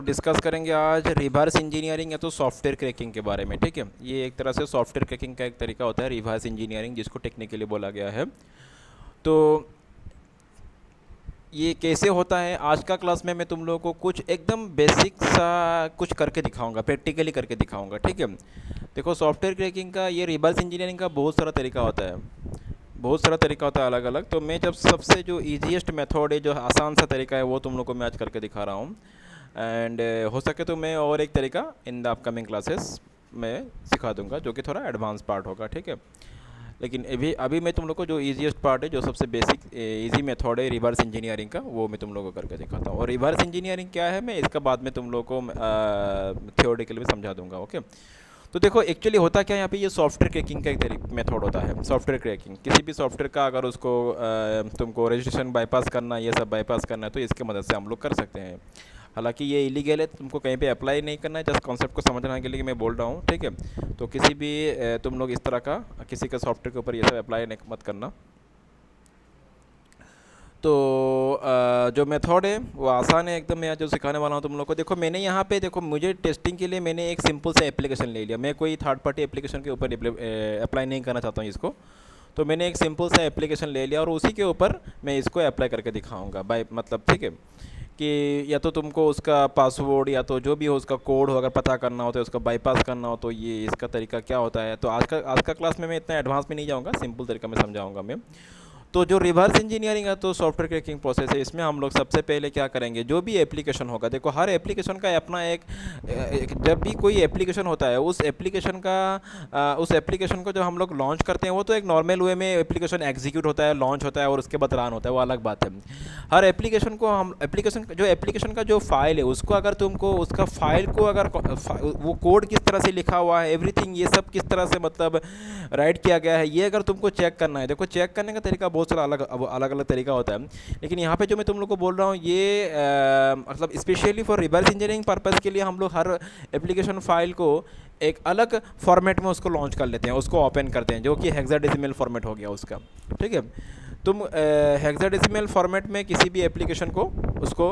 Discuss करेंगे आज reverse engineering या तो सॉफ्टवेयर क्रैकिंग के बारे में। ठीक है, ये एक तरह से सॉफ्टवेयर क्रैकिंग का एक तरीका होता है रिवर्स इंजीनियरिंग, जिसको टेक्निकली बोला गया है। तो ये कैसे होता है, आज का क्लास में मैं तुम लोगों को कुछ एकदम बेसिक सा कुछ करके दिखाऊंगा, प्रैक्टिकली करके दिखाऊंगा। ठीक है, देखो सॉफ्टवेयर क्रैकिंग का, ये रिवर्स इंजीनियरिंग का बहुत सारा तरीका होता है, बहुत सारा तरीका होता है अलग अलग। तो मैं जब सबसे जो ईजीएस्ट मेथड है, जो आसान सा तरीका है, वो तुम लोग को मैं आज करके दिखा रहा हूँ। एंड हो सके तो मैं और एक तरीका इन द अपकमिंग क्लासेस में सिखा दूंगा, जो कि थोड़ा एडवांस पार्ट होगा। ठीक है, लेकिन अभी अभी मैं तुम लोग को जो ईजीएस्ट पार्ट है, जो सबसे बेसिक इजी मेथड है रिवर्स इंजीनियरिंग का, वो मैं तुम लोगों को करके दिखाता हूँ। और रिवर्स इंजीनियरिंग क्या है, मैं इसका बाद में तुम लोग को थियोरेटिकली भी समझा दूंगा। ओके, तो देखो एक्चुअली होता क्या है यहाँ पे, ये सॉफ्टवेयर क्रैकिंग का एक मेथड होता है। सॉफ्टवेयर क्रैकिंग, किसी भी सॉफ्टवेयर का अगर उसको तुमको रजिस्ट्रेशन बाईपास करना, ये सब बाईपास करना है, तो इसके मदद से हम लोग कर सकते हैं। हालांकि ये इलीगल है, तुमको कहीं पे अप्लाई नहीं करना है, जस्ट कॉन्सेप्ट को समझने के लिए मैं बोल रहा हूँ। ठीक है, तो किसी भी तुम लोग इस तरह का किसी का सॉफ्टवेयर के ऊपर ये सब अप्लाई नहीं मत करना। तो जो मेथड है वो आसान है एकदम, मैं जो सिखाने वाला हूँ तुम लोग को। देखो मैंने यहाँ पे, देखो मुझे टेस्टिंग के लिए मैंने एक सिंपल सा एप्लीकेशन ले लिया, मैं कोई थर्ड पार्टी एप्लीकेशन के ऊपर अप्लाई नहीं करना चाहता हूँ इसको। तो मैंने एक सिंपल सा एप्लीकेशन ले लिया और उसी के ऊपर मैं इसको अप्लाई करके दिखाऊंगा बाय, मतलब ठीक है कि या तो तुमको उसका पासवर्ड या तो जो भी हो उसका कोड हो अगर पता करना हो, तो उसका बाईपास करना हो, तो ये इसका तरीका क्या होता है। तो आज का क्लास में मैं इतना एडवांस में नहीं जाऊँगा, सिंपल तरीका में समझाऊँगा मैं। तो जो रिवर्स इंजीनियरिंग है, तो सॉफ्टवेयर क्रैकिंग प्रोसेस है, इसमें हम लोग सबसे पहले क्या करेंगे, जो भी एप्लीकेशन होगा, देखो हर एप्लीकेशन का अपना जब भी कोई एप्लीकेशन होता है, उस एप्लीकेशन को जब हम लोग लॉन्च करते हैं, वो तो एक नॉर्मल वे में एप्लीकेशन एग्जीक्यूट होता है, लॉन्च होता है और उसके बाद रन होता है, वो अलग बात है। हर एप्लीकेशन को हम एप्लीकेशन का जो फाइल है, उसको अगर तुमको उसका फाइल को अगर वो कोड किस तरह से लिखा हुआ है, एवरीथिंग ये सब किस तरह से मतलब राइट किया गया है, ये अगर तुमको चेक करना है, देखो चेक करने का तरीका बहुत सारा अलग अलग तरीका होता है। लेकिन यहाँ पे जो मैं तुम लोग को बोल रहा हूँ, ये मतलब specially for reverse engineering purpose के लिए हम लोग हर एप्लीकेशन फाइल को एक अलग फॉर्मेट में उसको लॉन्च कर लेते हैं, उसको ओपन करते हैं, जो कि हेक्साडेसिमल फॉर्मेट हो गया उसका। ठीक है, तुम हेक्साडेसिमल फॉर्मेट में किसी भी एप्लीकेशन को उसको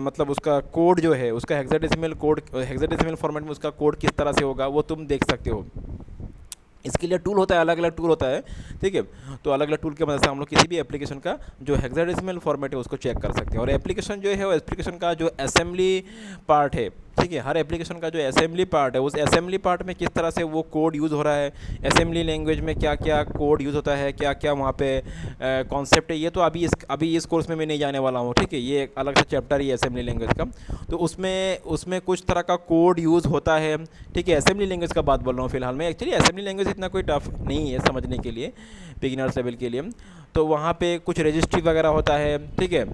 मतलब उसका कोड जो है, उसका हेक्साडेसिमल फॉर्मेट में उसका कोड किस तरह से होगा, वो तुम देख सकते हो। इसके लिए टूल होता है, अलग अलग टूल होता है। ठीक है, तो अलग अलग टूल की मदद से हम लोग किसी भी एप्लीकेशन का जो हेक्साडेसिमल फॉर्मेट है उसको चेक कर सकते हैं। और एप्लीकेशन जो है, वो एप्लीकेशन का जो असेंबली पार्ट है, ठीक है, हर एप्लीकेशन का जो असेंबली पार्ट है, उस असेंबली पार्ट में किस तरह से वो कोड यूज़ हो रहा है, असेंबली लैंग्वेज में क्या क्या कोड यूज़ होता है, क्या क्या वहाँ पे कॉन्सेप्ट है, ये तो अभी इस कोर्स में मैं नहीं जाने वाला हूँ। ठीक है, ये एक अलग से चैप्टर है असेंबली लैंग्वेज का, तो उसमें कुछ तरह का कोड यूज़ होता है। ठीक है, असेंबली लैंग्वेज का बात बोल रहा हूँ फिलहाल मैं। एक्चुअली असेंबली लैंग्वेज इतना कोई टफ नहीं है समझने के लिए, बिगिनर्स लेवल के लिए। तो वहाँ पे कुछ रजिस्ट्री वगैरह होता है, ठीक है,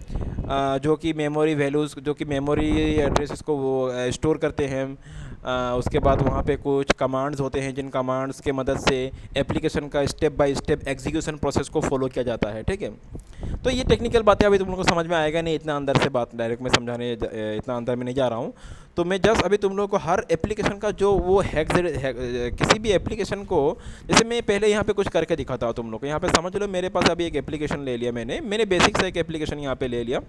जो कि मेमोरी वैल्यूज़, जो कि मेमोरी एड्रेसेस को वो स्टोर करते हैं। उसके बाद वहाँ पे कुछ कमांड्स होते हैं, जिन कमांड्स के मदद से एप्लीकेशन का step by step execution process को फॉलो किया जाता है। ठीक है, तो ये टेक्निकल बातें अभी तुम लोग को समझ में आएगा नहीं, इतना अंदर से बात डायरेक्ट में समझाने इतना अंदर में नहीं जा रहा हूँ। तो मैं जस्ट अभी तुम लोगों को हर एप्लीकेशन का जो वो किसी भी एप्लीकेशन को, जैसे मैं पहले यहाँ पे कुछ करके दिखाता हूँ तुम लोग को। यहाँ पे समझ लो मेरे पास अभी एक एप्लीकेशन ले लिया मैंने बेसिक सा एक एप्लीकेशन यहाँ पे ले लिया।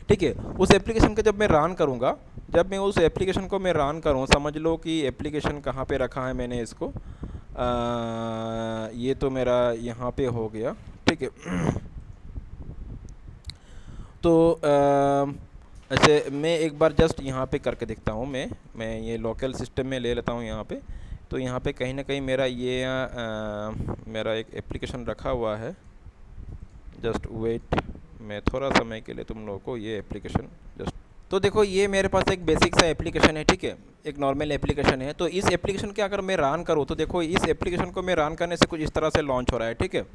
ठीक है, उस एप्लीकेशन का जब मैं रन करूँगा, जब मैं उस एप्लीकेशन को मैं रन करूँ, समझ लो कि एप्लीकेशन कहाँ पे रखा है मैंने इसको, ये तो मेरा यहाँ पे हो गया। ठीक है, तो ऐसे मैं एक बार जस्ट यहाँ पे करके देखता हूँ, मैं ये लोकल सिस्टम में ले लेता हूँ यहाँ पे। तो यहाँ पे कहीं ना कहीं मेरा ये मेरा एक एप्लीकेशन रखा हुआ है, जस्ट वेट, मैं थोड़ा समय के लिए तुम लोगों को ये एप्लीकेशन जस्ट, तो देखो ये मेरे पास एक बेसिक सा एप्लीकेशन है। ठीक है, एक नॉर्मल एप्लीकेशन है। तो इस एप्लीकेशन के अगर मैं रन करूँ, तो देखो इस एप्लीकेशन को मैं रन करने से कुछ इस तरह से लॉन्च हो रहा है। ठीक है,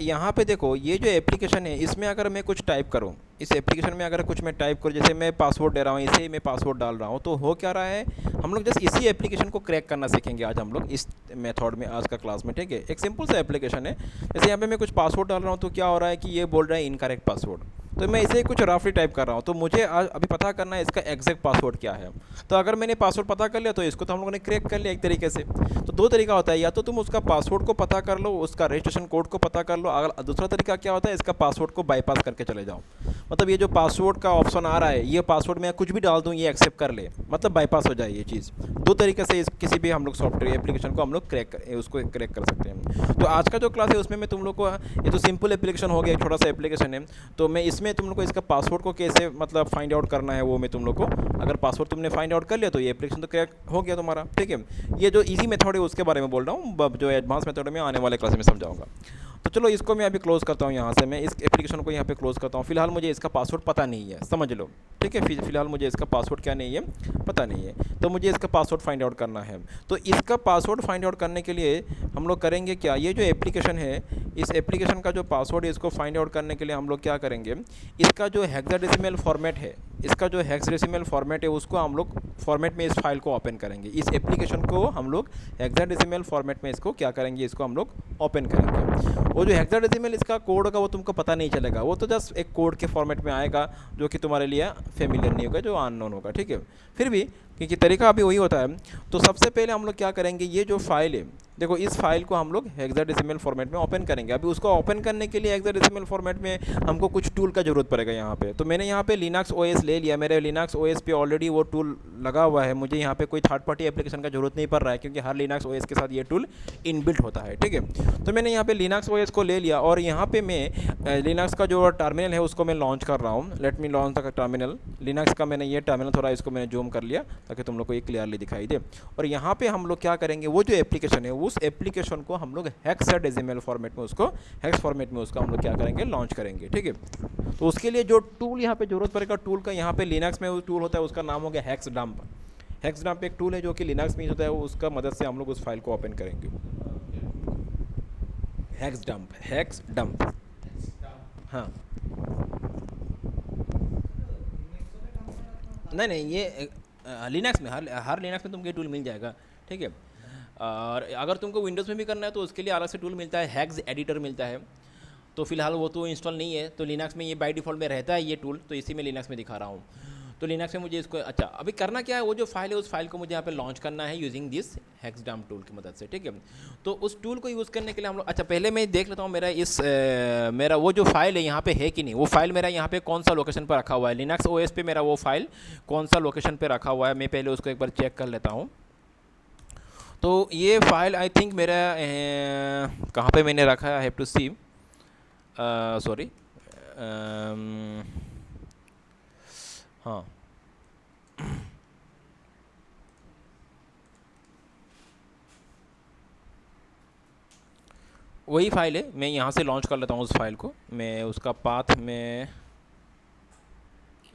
यहाँ पे देखो ये जो एप्लीकेशन है, इसमें अगर मैं कुछ टाइप करूँ, इस एप्लीकेशन में अगर कुछ मैं टाइप करूँ, जैसे मैं पासवर्ड दे रहा हूँ, इसे मैं पासवर्ड डाल रहा हूँ, तो हो क्या रहा है, हम लोग जस्ट इसी एप्लीकेशन को क्रैक करना सीखेंगे आज हम लोग इस मेथड में, आज का क्लास में। ठीक है, एक सिंपल सा एप्लीकेशन है। जैसे यहाँ पे मैं कुछ पासवर्ड डाल रहा हूँ, तो क्या हो रहा है कि ये बोल रहा है इनकरेक्ट पासवर्ड। तो मैं इसे कुछ रफली टाइप कर रहा हूँ। तो मुझे आज अभी पता करना है इसका एग्जैक्ट पासवर्ड क्या है। तो अगर मैंने पासवर्ड पता कर लिया तो इसको तो हम लोगों ने क्रैक कर लिया एक तरीके से। तो दो तरीका होता है, या तो तुम उसका पासवर्ड को पता कर लो, उसका रजिस्ट्रेशन कोड को पता कर लो, अगर दूसरा तरीका क्या होता है, इसका पासवर्ड को बाईपास करके चले जाओ। मतलब ये जो पासवर्ड का ऑप्शन आ रहा है, ये पासवर्ड मैं कुछ भी डाल दूँ ये एक्सेप्ट कर ले, मतलब बाईपास हो जाए ये चीज़। दो तरीके से किसी भी हम लोग सॉफ्टवेयर एप्लीकेशन को हम लोग उसको क्रैक कर सकते हैं। तो आज का जो क्लास है उसमें मैं तुम लोग को, ये तो सिंपल एप्लीकेशन हो गया, छोटा सा एप्लीकेशन है, तो मैं इसमें तुम लोग को इसका पासवर्ड को कैसे मतलब फाइंड आउट करना है वो मैं तुम लोग को, अगर पासवर्ड तुमने फाइंड आउट कर लिया तो ये एप्लीकेशन तो क्रैक हो गया तुम्हारा, ठीक है। ये जो इजी मेथड है उसके बारे में बोल रहा हूँ, जो एडवांस मेथड में आने वाले क्लास में समझाऊंगा। तो चलो इसको मैं अभी क्लोज़ करता हूँ, यहाँ से मैं इस एप्लीकेशन को यहाँ पे क्लोज़ करता हूँ। फिलहाल मुझे इसका पासवर्ड पता नहीं है, समझ लो, ठीक है। फिलहाल मुझे इसका पासवर्ड क्या नहीं है, पता नहीं है, तो मुझे इसका पासवर्ड फाइंड आउट करना है। तो इसका पासवर्ड फाइंड आउट करने के लिए हम लोग करेंगे क्या, ये जो एप्लीकेशन है, इस एप्लीकेशन का जो पासवर्ड है इसको फाइंड आउट करने के लिए हम लोग क्या करेंगे, इसका जो हेक्साडेसिमल फॉर्मेट है, इसका जो हेक्साडेसिमल फॉर्मेट है उसको हम लोग फॉर्मेट में इस फाइल को ओपन करेंगे। इस एप्लीकेशन को हम लोग हेक्साडेसिमल फॉर्मेट में इसको क्या करेंगे, इसको हम लोग ओपन करेंगे। वो जो हेक्साडेसिमल इसका कोड होगा वो तुमको पता नहीं चलेगा, वो तो जस्ट एक कोड के फॉर्मेट में आएगा जो कि तुम्हारे लिए फेमिलियर नहीं होगा, जो अननोन होगा, ठीक है। फिर भी क्योंकि तरीका अभी वही होता है, तो सबसे पहले हम लोग क्या करेंगे, ये जो फाइल है देखो, इस फाइल को हम लोग हेक्साडेसिमल फॉर्मेट में ओपन करेंगे। अभी उसको ओपन करने के लिए हेक्साडेसिमल फॉर्मेट में हमको कुछ टूल का ज़रूरत पड़ेगा यहाँ पे। तो मैंने यहाँ पे लिनक्स ओएस ले लिया, मेरे लिनक्स ओएस पे ऑलरेडी वो टूल लगा हुआ है, मुझे यहाँ पे कोई थर्ड पार्टी एप्लीकेशन का जरूरत नहीं पड़ रहा है, क्योंकि हर लिनक्स ओएस के साथ ये टूल इनबिल्ट होता है, ठीक है। तो मैंने यहाँ पे लिनक्स ओएस को ले लिया और यहाँ पे मैं लिनक्स का जो टर्मिनल है उसको मैं लॉन्च कर रहा हूँ। Let me launch the terminal, Linux का मैंने ये टर्मिनल थोड़ा इसको मैंने जूम कर लिया ताकि तुम लोग को ये क्लियरली दिखाई दे। और यहाँ पे हम लोग क्या करेंगे, वो जो एप्लीकेशन है उस एप्लीकेशन को हम लोग हेक्साडेसिमल फॉर्मेट में उसको फॉर्मेट में उसका हम लोग क्या करेंगे, लॉन्च करेंगे, ठीक है। तो उसके लिए जो टूल यहाँ पे जरूरत पड़ेगा, टूल का यहाँ पे लिनक्स में वो टूल होता है, उसका नाम हो गया हेक्सडम्प। हेक्सडम्प एक टूल है जो कि लिनक्स में यूज होता है, उसका मदद से हम लोग उस फाइल को ओपन करेंगे। हेक्सडम्प, हाँ, नहीं ये लिनक्स में हर लिनक्स में तुमको ये टूल मिल जाएगा, ठीक है। और अगर तुमको विंडोज़ में भी करना है तो उसके लिए अलग से टूल मिलता है, हेक्स एडिटर मिलता है। तो फिलहाल वो तो इंस्टॉल नहीं है, तो लिनक्स में ये बाय डिफ़ॉल्ट में रहता है ये टूल, तो इसी में लिनक्स में दिखा रहा हूँ। तो लिनक्स में मुझे इसको, अच्छा अभी करना क्या है, वो जो फाइल है उस फाइल को मुझे यहाँ पे लॉन्च करना है यूजिंग दिस हेक्सडम्प टूल की मदद से, ठीक है। तो उस टूल को यूज़ करने के लिए हम लोग, अच्छा पहले मैं देख लेता हूँ मेरा वो जो फाइल है यहाँ पे है कि नहीं, वो फाइल मेरा यहाँ पे कौन सा लोकेशन पर रखा हुआ है, लिनक्स ओएस पे मेरा वो फाइल कौन सा लोकेशन पर रखा हुआ है, मैं पहले उसको एक बार चेक कर लेता हूँ। तो ये फाइल आई थिंक मेरा कहाँ पे मैंने रखा है, I have to see, sorry, हाँ वही फाइल है, मैं यहाँ से लॉन्च कर लेता हूँ उस फाइल को। मैं उसका पाथ में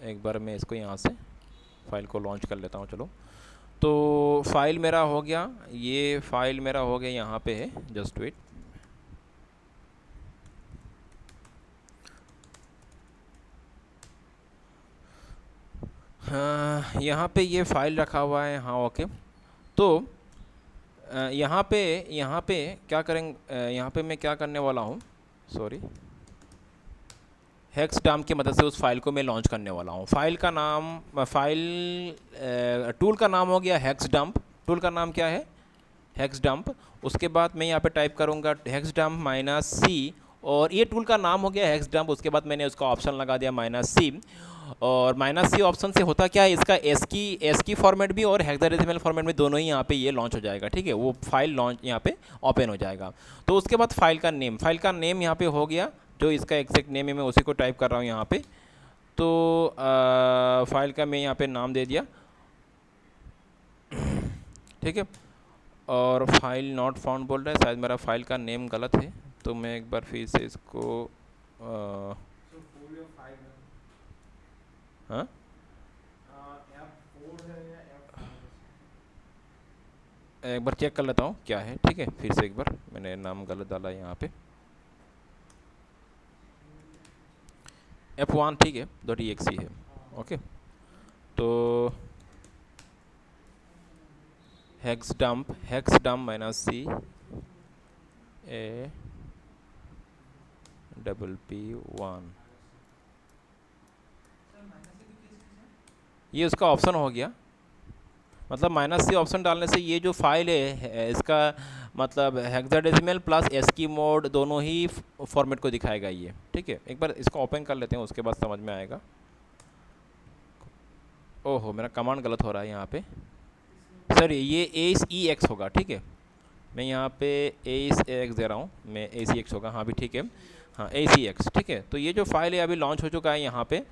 एक बार मैं इसको यहाँ से फाइल को लॉन्च कर लेता हूँ, चलो। तो फाइल मेरा हो गया, ये फाइल मेरा हो गया, यहाँ पे है, जस्ट वेट। हाँ यहाँ पे ये फाइल रखा हुआ है, हाँ ओके। तो यहाँ पे क्या करेंगे, यहाँ पे मैं क्या करने वाला हूँ, सॉरी, हेक्सडम्प की मदद से उस फाइल को मैं लॉन्च करने वाला हूँ। फाइल का नाम, टूल का नाम हो गया हेक्सडम्प। टूल का नाम क्या है, हेक्सडम्प। उसके बाद मैं यहाँ पे टाइप करूँगा हेक्सडम्प -c, और ये टूल का नाम हो गया हेक्सडम्प। उसके बाद मैंने उसका ऑप्शन लगा दिया -c, और -c ऑप्शन से होता क्या है, इसका एस्की फॉर्मेट भी और हेक्साडेसिमल फॉर्मेट में दोनों ही यहाँ पे ये लॉन्च हो जाएगा, ठीक है। वो फाइल लॉन्च यहाँ पे ओपन हो जाएगा। तो उसके बाद फाइल का नेम यहाँ पे हो गया, जो इसका एग्जैक्ट नेम है मैं उसी को टाइप कर रहा हूँ यहाँ पे। तो फाइल का मैं यहाँ पे नाम दे दिया, ठीक है। और फाइल नॉट फाउंड बोल रहा है, शायद मेरा फाइल का नेम गलत है, तो मैं एक बार फिर से इसको हाँ एक बार चेक कर लेता हूँ क्या है, ठीक है। फिर से एक बार, मैंने नाम गलत डाला यहाँ पे, F1, ठीक है, .exe है, ओके। तो हेक्सडम्प -c a double p1, ये उसका ऑप्शन हो गया, मतलब -C ऑप्शन डालने से ये जो फाइल है इसका मतलब हेक्साडेसिमल प्लस एस्की मोड दोनों ही फॉर्मेट को दिखाएगा ये, ठीक है। एक बार इसको ओपन कर लेते हैं, उसके बाद समझ में आएगा। ओहो, मेरा कमांड गलत हो रहा है यहाँ पे, सर ये ACX होगा, ठीक है। मैं यहाँ पे ACX दे रहा हूँ, मैं ACX होगा, हाँ भी ठीक है, हाँ ACX, ठीक है। तो ये जो फाइल है अभी लॉन्च हो चुका है यहाँ पे।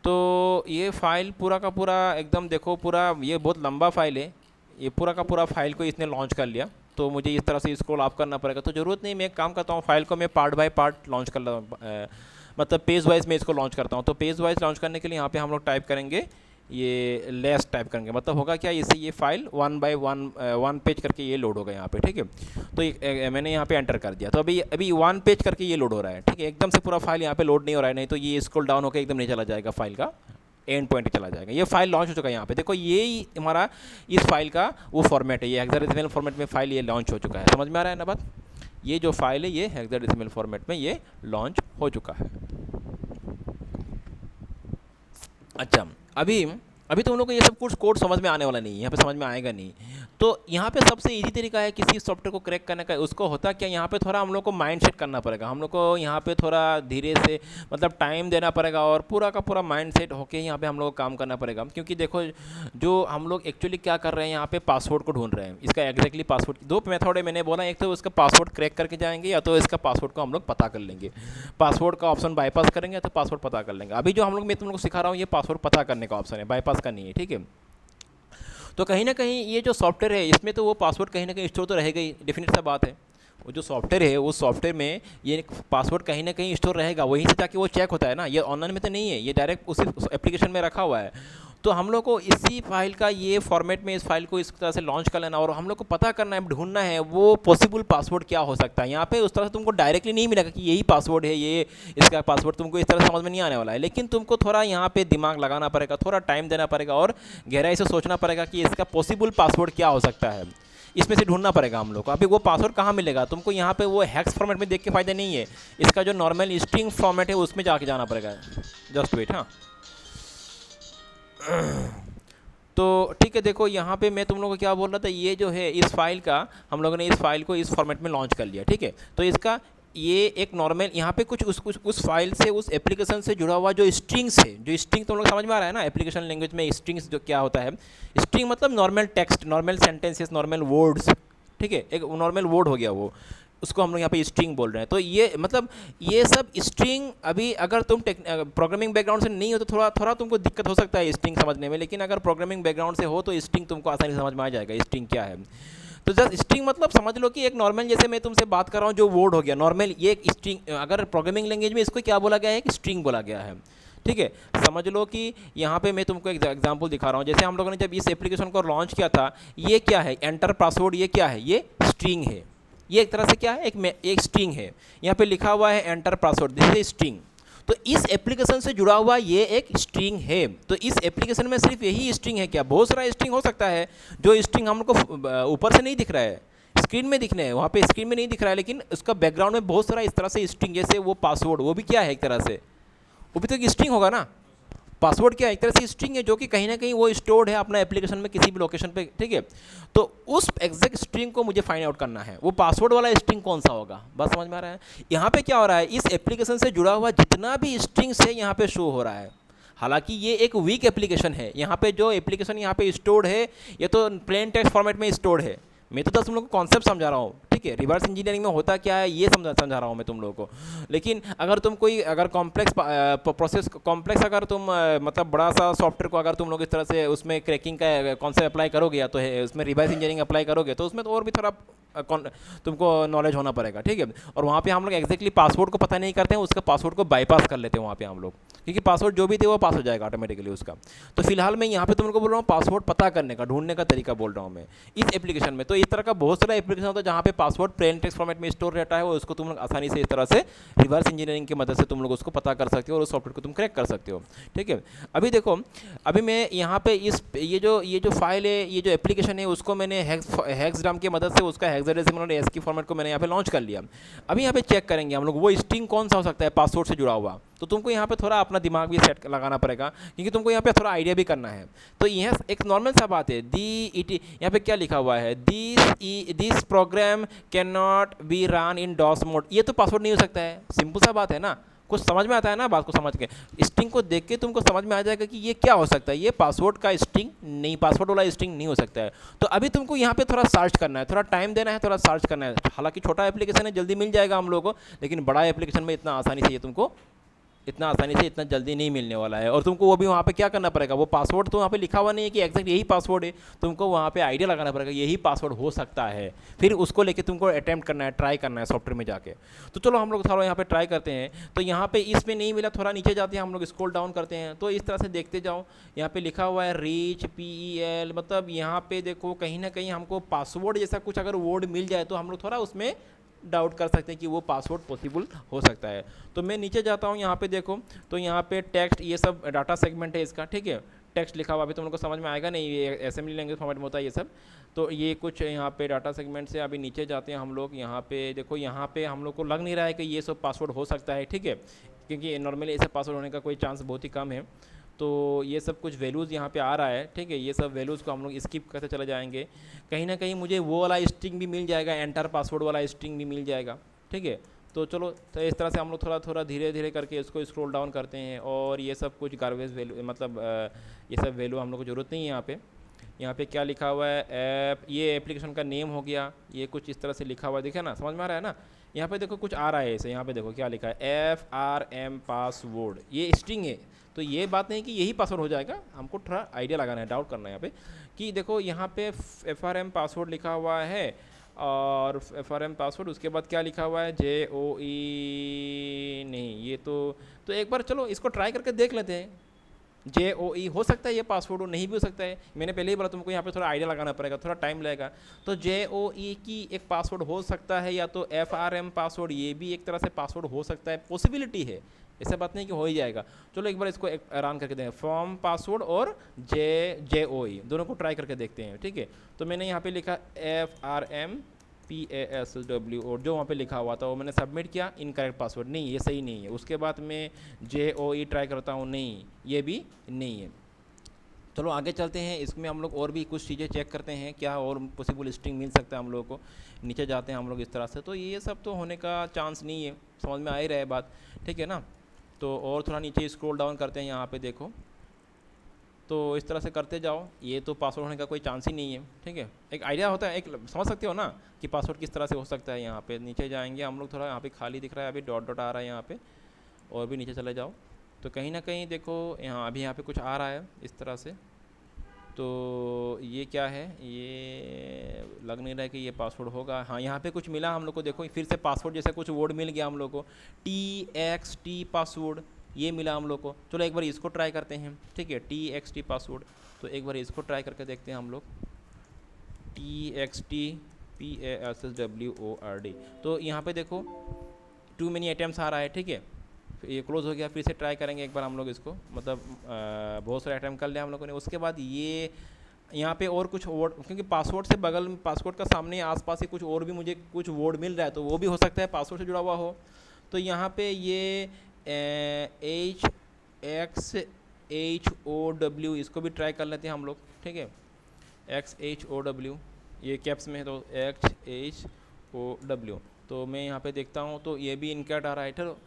तो ये फ़ाइल पूरा का पूरा एकदम देखो, पूरा ये बहुत लंबा फाइल है, ये पूरा का पूरा फाइल को इसने लॉन्च कर लिया। तो मुझे इस तरह से स्क्रॉल ऑफ करना पड़ेगा, तो ज़रूरत नहीं, मैं एक काम करता हूँ, फाइल को मैं पार्ट बाय पार्ट लॉन्च कर मतलब पेज वाइज मैं इसको लॉन्च करता हूँ। तो पेज वाइज लॉन्च करने के लिए यहाँ पे हम लोग टाइप करेंगे, ये लेस टाइप करेंगे, मतलब होगा क्या, इससे ये फाइल 1 बाय 1 पेज करके ये लोड होगा यहाँ पे, ठीक है। तो मैंने यहाँ पे एंटर कर दिया, तो अभी 1 पेज करके ये लोड हो रहा है, ठीक है। एकदम से पूरा फाइल यहाँ पे लोड नहीं हो रहा है, नहीं तो ये स्क्रॉल डाउन होकर एकदम नहीं चला जाएगा, फाइल का एंड पॉइंट चला जाएगा। ये फाइल लॉन्च हो चुका है यहाँ पे, देखो ये हमारा इस फाइल का वो फॉर्मेट है, ये हेक्साडेसिमल फॉर्मेट में फाइल ये लॉन्च हो चुका है। समझ में आ रहा है ना बात, ये जो फाइल है ये हेक्साडेसिमल फॉर्मेट में ये लॉन्च हो चुका है। अच्छा, अभी तुम लोग को ये सब कुछ कोड समझ में आने वाला नहीं है, यहाँ पे समझ में आएगा नहीं। तो यहाँ पे सबसे इजी तरीका है किसी सॉफ्टवेयर को क्रैक करने का, उसको होता क्या, यहाँ पे थोड़ा हम लोग को माइंड सेट करना पड़ेगा, हम लोग को यहाँ पे थोड़ा धीरे से मतलब टाइम देना पड़ेगा, और पूरा का पूरा माइंड सेट होकर यहाँ पे हम लोग को काम करना पड़ेगा। क्योंकि देखो, जो हम लोग एक्चुअली क्या कर रहे हैं, यहाँ पे पासवर्ड को ढूंढ रहे हैं, इसका एग्जैक्टली पासवर्ड, दो मेथड है मैंने बोला, एक तो उसका पासवर्ड क्रैक करके जाएंगे, या तो इसका पासवर्ड को हम लोग पता कर लेंगे। पासवर्ड का ऑप्शन बाईपास करेंगे तो पासवर्ड पता कर लेंगे। अभी जो हम लोग मैं तुम लोग को सिखा रहा हूँ, ये पासवर्ड पता करने का ऑप्शन है, बाईपास का नहीं है, ठीक है। तो कहीं ना कहीं ये जो सॉफ्टवेयर है इसमें तो वो पासवर्ड कहीं ना कहीं स्टोर तो रहेगा ही, डेफिनेट सा बात है। वो जो सॉफ्टवेयर है उस सॉफ्टवेयर में ये पासवर्ड कहीं ना कहीं स्टोर रहेगा, वहीं से जाके वो चेक होता है ना, ये ऑनलाइन में तो नहीं है, ये डायरेक्ट उसी एप्लीकेशन में रखा हुआ है। तो हम लोग को इसी फाइल का ये फॉर्मेट में इस फाइल को इस तरह से लॉन्च कर लेना, और हम लोग को पता करना है, ढूंढना है वो पॉसिबल पासवर्ड क्या हो सकता है। यहाँ पे उस तरह से तुमको डायरेक्टली नहीं मिलेगा कि यही पासवर्ड है, ये इसका पासवर्ड तुमको इस तरह समझ में नहीं आने वाला है। लेकिन तुमको थोड़ा यहाँ पे दिमाग लगाना पड़ेगा, थोड़ा टाइम देना पड़ेगा, और गहराई से सोचना पड़ेगा कि इसका पॉसिबल पासवर्ड क्या हो सकता है, इसमें से ढूंढना पड़ेगा हम लोग को। अभी वो पासवर्ड कहाँ मिलेगा तुमको, यहाँ पे वो हैक्स फॉर्मेट में देख के फ़ायदा नहीं है, इसका जो नॉर्मल स्ट्रिंग फॉर्मेट है उसमें जाके जाना पड़ेगा। जस्ट वेट, हाँ। तो ठीक है, देखो यहाँ पे मैं तुम लोगों को क्या बोल रहा था, ये जो है इस फाइल का हम लोगों ने इस फाइल को इस फॉर्मेट में लॉन्च कर लिया, ठीक है। तो इसका ये एक नॉर्मल यहाँ पे कुछ उस फाइल से, उस एप्लीकेशन से जुड़ा हुआ जो स्ट्रिंग्स है, जो स्ट्रिंग तुम लोग समझ में आ रहा है ना, एप्लीकेशन लैंग्वेज में स्ट्रिंग्स जो क्या होता है, स्ट्रिंग मतलब normal text, normal sentences, normal words, ठीक है। एक नॉर्मल वर्ड हो गया वो, उसको हम लोग यहाँ पे स्ट्रिंग बोल रहे हैं। तो ये मतलब ये सब स्ट्रिंग, अभी अगर तुम प्रोग्रामिंग बैकग्राउंड से नहीं हो तो थोड़ा तुमको दिक्कत हो सकता है स्ट्रिंग समझने में, लेकिन अगर प्रोग्रामिंग बैकग्राउंड से हो तो स्ट्रिंग तुमको आसानी से समझ में आ जाएगा स्ट्रिंग क्या है। तो जस्ट स्ट्रिंग मतलब समझ लो कि एक नॉर्मल, जैसे मैं तुमसे बात कर रहा हूँ जो वर्ड हो गया नॉर्मल, ये एक स्ट्रिंग, अगर प्रोग्रामिंग लैंग्वेज में इसको क्या बोला गया है कि स्ट्रिंग बोला गया है, ठीक है। समझ लो कि यहाँ पे मैं तुमको एक एग्जांपल दिखा रहा हूँ, जैसे हम लोगों ने जब इस एप्लीकेशन को लॉन्च किया था, ये क्या है, एंटर पासवर्ड, ये क्या है, ये स्ट्रिंग है, ये एक तरह से क्या है, एक स्ट्रिंग है। यहाँ पे लिखा हुआ है enter password, this is string. तो इस एप्लीकेशन से जुड़ा हुआ ये एक स्ट्रिंग है। तो इस एप्लीकेशन में सिर्फ यही स्ट्रिंग है क्या, बहुत सारा स्ट्रिंग हो सकता है, जो स्ट्रिंग हम लोग को ऊपर से नहीं दिख रहा है, स्क्रीन में दिखने हैं, वहाँ पे स्क्रीन में नहीं दिख रहा है, लेकिन उसका बैकग्राउंड में बहुत सारा इस तरह से स्ट्रिंग, जैसे वो पासवर्ड, वो भी क्या है एक तरह से, वो भी तो एक स्ट्रिंग होगा ना। पासवर्ड क्या है, एक तरह से स्ट्रिंग है, जो कि कहीं ना कहीं वो स्टोर्ड है अपना एप्लीकेशन में किसी भी लोकेशन पे, ठीक है। तो उस एग्जैक्ट स्ट्रिंग को मुझे फाइंड आउट करना है, वो पासवर्ड वाला स्ट्रिंग कौन सा होगा, बस समझ में आ रहा है। यहाँ पे क्या हो रहा है, इस एप्लीकेशन से जुड़ा हुआ जितना भी स्ट्रिंग्स है यहाँ पे शो हो रहा है। हालांकि ये एक वीक एप्लीकेशन है, यहाँ पे जो एप्लीकेशन यहाँ पे स्टोर्ड है ये तो प्लेन टेक्स्ट फॉर्मेट में स्टोर्ड है। मैं तो तुम लोग को कॉन्सेप्ट समझा रहा हूँ, ठीक है। रिवर्स इंजीनियरिंग में होता क्या है ये समझा रहा हूँ मैं तुम लोगों को। लेकिन अगर तुम कोई अगर कॉम्प्लेक्स प्रोसेस, कॉम्प्लेक्स अगर तुम मतलब बड़ा सा सॉफ्टवेयर को अगर तुम लोग इस तरह से उसमें क्रैकिंग का कॉन्सेप्ट अप्लाई करोगे, या तो है उसमें रिवर्स इंजीनियरिंग अप्लाई करोगे, तो उसमें तो और भी थोड़ा तुमको नॉलेज होना पड़ेगा, ठीक है। और वहाँ पे हम लोग एक्जैक्टली पासवर्ड को पता नहीं करते हैं, उसका पासवर्ड को बाईपास कर लेते हैं वहाँ पे हम लोग, क्योंकि पासवर्ड जो भी थे वो पास हो जाएगा ऑटोमेटिकली उसका। तो फिलहाल मैं यहाँ पे तुम लोग को बोल रहा हूँ पासवर्ड पता करने का, ढूंढने का तरीका बोल रहा हूँ मैं इस एप्लीकेशन में। तो इस तरह का बहुत सारा एप्लीकेशन होता है जहाँ पे पासवर्ड प्लेन टेक्स्ट फॉर्मेट में स्टोर रहता है, और उसको तुम लोग आसानी से इस तरह से रिवर्स इंजीनियरिंग की मदद से तुम लोग उसको पता कर सकते हो, और उस सॉफ्टवेयर को तुम क्रैक कर सकते हो, ठीक है। अभी देखो, अभी मैं यहाँ पे ये जो फाइल है, ये जो एप्लीकेशन है, उसको मैंने हेक्साडेसिमल की मदद से उसका हेक्साडेसिमल और ASCII फॉर्मेट को मैंने यहाँ पे लॉन्च कर लिया। अभी यहाँ पे चेक करेंगे हम लोग वो स्ट्रिंग कौन सा हो सकता है पासवर्ड से जुड़ा हुआ, तो तुमको यहाँ पे थोड़ा अपना दिमाग भी सेट लगाना पड़ेगा, क्योंकि तुमको यहाँ पे थोड़ा आइडिया भी करना है। तो यह एक नॉर्मल सा बात है। यहाँ पे क्या लिखा हुआ है, this program cannot be run in DOS mode. ये तो पासवर्ड नहीं हो सकता है, सिंपल सा बात है ना। कुछ समझ में आता है ना बात को, समझ के स्ट्रिंग को देख के तुमको समझ में आ जाएगा कि ये क्या हो सकता है, ये पासवर्ड का स्ट्रिंग नहीं, पासवर्ड वाला स्ट्रिंग नहीं हो सकता है। तो अभी तुमको यहाँ पे थोड़ा सर्च करना है, थोड़ा टाइम देना है, थोड़ा सर्च करना है। हालांकि छोटा एप्लीकेशन है, जल्दी मिल जाएगा हम लोगों को, लेकिन बड़ा एप्लीकेशन में इतना आसानी से ये तुमको इतना जल्दी नहीं मिलने वाला है। और तुमको वो भी वहाँ पे क्या करना पड़ेगा, वो पासवर्ड तो वहाँ पे लिखा हुआ नहीं है कि एग्जैक्ट यही पासवर्ड है, तुमको वहाँ पे आइडिया लगाना पड़ेगा यही पासवर्ड हो सकता है। फिर उसको लेके तुमको अटेम्प्ट करना है, ट्राई करना है सॉफ्टवेयर में जाके। तो चलो हम लोग थोड़ा यहाँ पे ट्राई करते हैं। तो यहाँ पे इसमें नहीं मिला, थोड़ा नीचे जाते हैं हम लोग, स्क्रॉल डाउन करते हैं। तो इस तरह से देखते जाओ, यहाँ पे लिखा हुआ है रीच PEL, मतलब यहाँ पे देखो कहीं ना कहीं हमको पासवर्ड जैसा कुछ अगर वर्ड मिल जाए तो हम लोग थोड़ा उसमें डाउट कर सकते हैं कि वो पासवर्ड पॉसिबल हो सकता है। तो मैं नीचे जाता हूँ, यहाँ पे देखो, तो यहाँ पे टेक्स्ट, ये सब डाटा सेगमेंट है इसका, ठीक है। टेक्स्ट लिखा हुआ, अभी तुम लोग को समझ में आएगा नहीं, ये असेंबली लैंग्वेज फॉर्मेट में होता है ये सब। तो ये कुछ यहाँ पे डाटा सेगमेंट से अभी नीचे जाते हैं हम लोग। यहाँ पे देखो, यहाँ पे हम लोग को लग नहीं रहा है कि ये सब पासवर्ड हो सकता है, ठीक है, क्योंकि नॉर्मली ऐसे पासवर्ड होने का कोई चांस बहुत ही कम है। तो ये सब कुछ वैल्यूज़ यहाँ पे आ रहा है, ठीक है। ये सब वैल्यूज़ को हम लोग स्किप करते चले जाएंगे। कहीं ना कहीं मुझे वो वाला स्ट्रिंग भी मिल जाएगा, एंटर पासवर्ड वाला स्ट्रिंग भी मिल जाएगा, ठीक है। तो चलो, तो इस तरह से हम लोग थोड़ा थोड़ा धीरे धीरे करके इसको स्क्रॉल डाउन करते हैं। और ये सब कुछ गार्बेज वैल्यू, मतलब ये सब वैल्यू हम लोग को ज़रूरत नहीं है। यहाँ पे क्या लिखा हुआ है, ऐप, ये एप्लीकेशन का नेम हो गया, ये कुछ इस तरह से लिखा हुआ है, देखिए ना, समझ में आ रहा है ना। यहाँ पे देखो कुछ आ रहा है ऐसे, यहाँ पे देखो क्या लिखा है, FRM पासवर्ड, ये स्ट्रिंग है। तो ये बात नहीं कि यही पासवर्ड हो जाएगा, हमको थोड़ा आइडिया लगाना है, डाउट करना है यहाँ पे कि देखो यहाँ पे FRM पासवर्ड लिखा हुआ है, और FRM पासवर्ड, उसके बाद क्या लिखा हुआ है, JOE, नहीं ये तो एक बार चलो इसको ट्राई करके देख लेते हैं। JOE हो सकता है ये पासवर्ड, नहीं भी हो सकता है। मैंने पहले ही बोला तुमको यहाँ पे थोड़ा आइडिया लगाना पड़ेगा, थोड़ा टाइम लगेगा। तो JOE की एक पासवर्ड हो सकता है, या तो FRM पासवर्ड, ये भी एक तरह से पासवर्ड हो सकता है, पॉसिबिलिटी है, ऐसा बात नहीं कि हो ही जाएगा। चलो एक बार इसको रन करके देखें, फॉर्म पासवर्ड और JOE दोनों को ट्राई करके देखते हैं, ठीक है। तो मैंने यहाँ पे लिखा FRM PASW, और जो वहाँ पे लिखा हुआ था वो मैंने सबमिट किया, इनकरेक्ट पासवर्ड, नहीं ये सही नहीं है। उसके बाद मैं JOE ट्राई करता हूँ, नहीं ये भी नहीं है। चलो आगे चलते हैं, इसमें हम लोग और भी कुछ चीज़ें चेक करते हैं, क्या और पॉसिबल स्ट्रिंग मिल सकता है हम लोगों को। नीचे जाते हैं हम लोग इस तरह से, तो ये सब तो होने का चांस नहीं है, समझ में आ ही रहा है बात, ठीक है ना। तो और थोड़ा नीचे स्क्रॉल डाउन करते हैं, यहाँ पे देखो, तो इस तरह से करते जाओ, ये तो पासवर्ड होने का कोई चांस ही नहीं है, ठीक है। एक आइडिया होता है, एक समझ सकते हो ना कि पासवर्ड किस तरह से हो सकता है। यहाँ पे नीचे जाएंगे हम लोग, थोड़ा यहाँ पे खाली दिख रहा है, अभी डॉट डॉट आ रहा है यहाँ पे, और भी नीचे चले जाओ तो कहीं ना कहीं देखो यहाँ अभी यहाँ पे कुछ आ रहा है इस तरह से। तो ये क्या है, ये लग नहीं रहा है कि ये पासवर्ड होगा। हाँ यहाँ पे कुछ मिला हम लोग को, देखो फिर से पासवर्ड जैसा कुछ वर्ड मिल गया हम लोग को, TXT पासवर्ड, ये मिला हम लोग को। चलो एक बार इसको ट्राई करते हैं, ठीक है, TXT पासवर्ड। तो एक बार इसको ट्राई करके देखते हैं हम लोग, TXT PASWORD। तो यहाँ पे देखो टू मेनी अटैम्प्ट्स आ रहा है, ठीक है, ये क्लोज हो गया। फिर से ट्राई करेंगे एक बार हम लोग इसको, मतलब बहुत सारे अटैम्प्ट कर लिया हम लोगों ने। उसके बाद ये यहाँ पे और कुछ वर्ड, क्योंकि पासवर्ड से बगल में, पासवर्ड का सामने आसपास ही कुछ और भी मुझे कुछ वर्ड मिल रहा है, तो वो भी हो सकता है पासवर्ड से जुड़ा हुआ हो। तो यहाँ पे ये XHOW, इसको भी ट्राई कर लेते हैं हम लोग, ठीक है, XHOW, ये कैप्स में है तो XHOW। तो मैं यहाँ पे देखता हूँ, तो ये भी इनकरेक्ट आ रहा है। चलो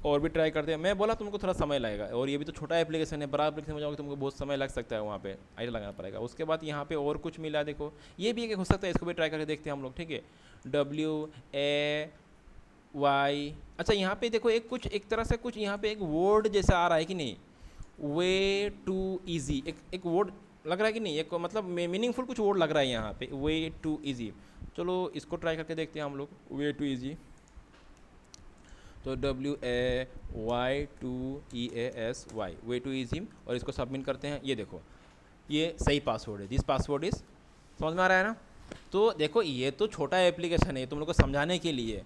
और भी ट्राई करते हैं। मैं बोला तुमको थोड़ा समय लगेगा, और ये भी तो छोटा एप्लीकेशन है, बड़ा एप्लीकेशन में जाओगे तुमको बहुत समय लग सकता है, वहाँ पे आइडिया लगाना पड़ेगा। उसके बाद यहाँ पे और कुछ मिला, देखो ये भी एक हो सकता है, इसको भी ट्राई करके देखते हैं हम लोग, ठीक है, WAY। अच्छा यहाँ पे देखो एक कुछ एक तरह से कुछ यहाँ पे एक वर्ड जैसा आ रहा है कि नहीं, वे टू ईजी, एक वर्ड लग रहा है कि नहीं, एक मतलब मीनिंगफुल कुछ वर्ड लग रहा है यहाँ पे, वे टू ईजी। चलो इसको ट्राई करके देखते हैं हम लोग, वे टू ईजी। तो WAY2EASY, वे टू ईजी, और इसको सबमिट करते हैं। ये देखो ये सही पासवर्ड है, दिस पासवर्ड इज, समझ में आ रहा है ना। तो देखो ये तो छोटा एप्लीकेशन है, तुम लोग को समझाने के लिए,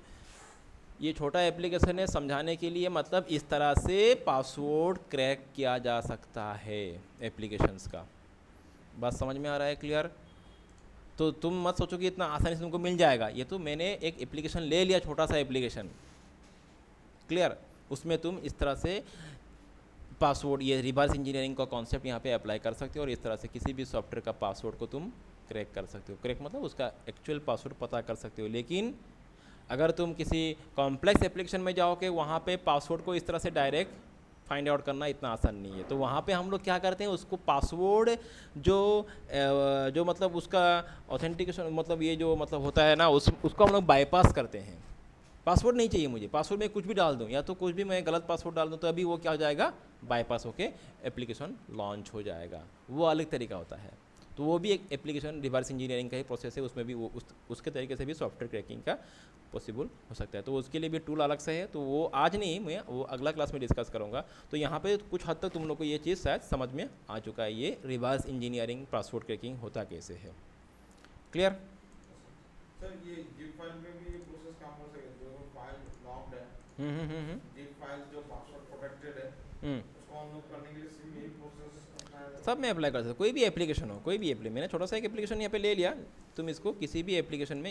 ये छोटा एप्लीकेशन है समझाने के लिए, मतलब इस तरह से पासवर्ड क्रैक किया जा सकता है एप्लीकेशंस का। बात समझ में आ रहा है, क्लियर। तो तुम मत सोचो कि इतना आसानी से तुमको मिल जाएगा, ये तो मैंने एक एप्लीकेशन ले लिया, छोटा सा एप्लीकेशन, क्लियर। उसमें तुम इस तरह से पासवर्ड, ये रिवर्स इंजीनियरिंग का कॉन्सेप्ट यहाँ पे अप्लाई कर सकते हो और इस तरह से किसी भी सॉफ्टवेयर का पासवर्ड को तुम क्रैक कर सकते हो। क्रैक मतलब उसका एक्चुअल पासवर्ड पता कर सकते हो। लेकिन अगर तुम किसी कॉम्प्लेक्स एप्लीकेशन में जाओगे, वहाँ पे पासवर्ड को इस तरह से डायरेक्ट फाइंड आउट करना इतना आसान नहीं है। तो वहाँ पे हम लोग क्या करते हैं, उसको पासवर्ड जो मतलब उसका ऑथेंटिकेशन मतलब ये जो मतलब होता है ना, उसको हम लोग बाईपास करते हैं। पासवर्ड नहीं चाहिए मुझे, पासवर्ड में कुछ भी डाल दूँ या तो कुछ भी मैं गलत पासवर्ड डाल दूँ तो अभी वो क्या हो जाएगा, बाईपास होके एप्लीकेशन लॉन्च हो जाएगा। वो अलग तरीका होता है। तो वो भी एक एप्लीकेशन रिवर्स इंजीनियरिंग का ही प्रोसेस है, उसमें भी वो उसके तरीके से भी सॉफ्टवेयर क्रैकिंग का पॉसिबल हो सकता है। तो उसके लिए भी टूल अलग से है, तो वो आज नहीं, मैं वो अगला क्लास में डिस्कस करूँगा। तो यहाँ पे कुछ हद तक तुम लोग को ये चीज़ शायद समझ में आ चुका है, ये रिवर्स इंजीनियरिंग पासवर्ड क्रैकिंग होता कैसे है। क्लियर? सर ये जिप फाइल में भी ये प्रोसेस काम हो सके, जो फाइल लॉक्ड है, जिप फाइल जो पासवर्ड प्रोटेक्टेड है, उसको हम लोग करने के लिए सिर्फ यही प्रोसेस अपना सब में अप्लाई कर सकते हो। कोई भी एप्लीकेशन हो, कोई भी मैंने छोटा सा एक एप्लीकेशन यहाँ पे ले लिया, तुम इसको किसी भी एप्लीकेशन में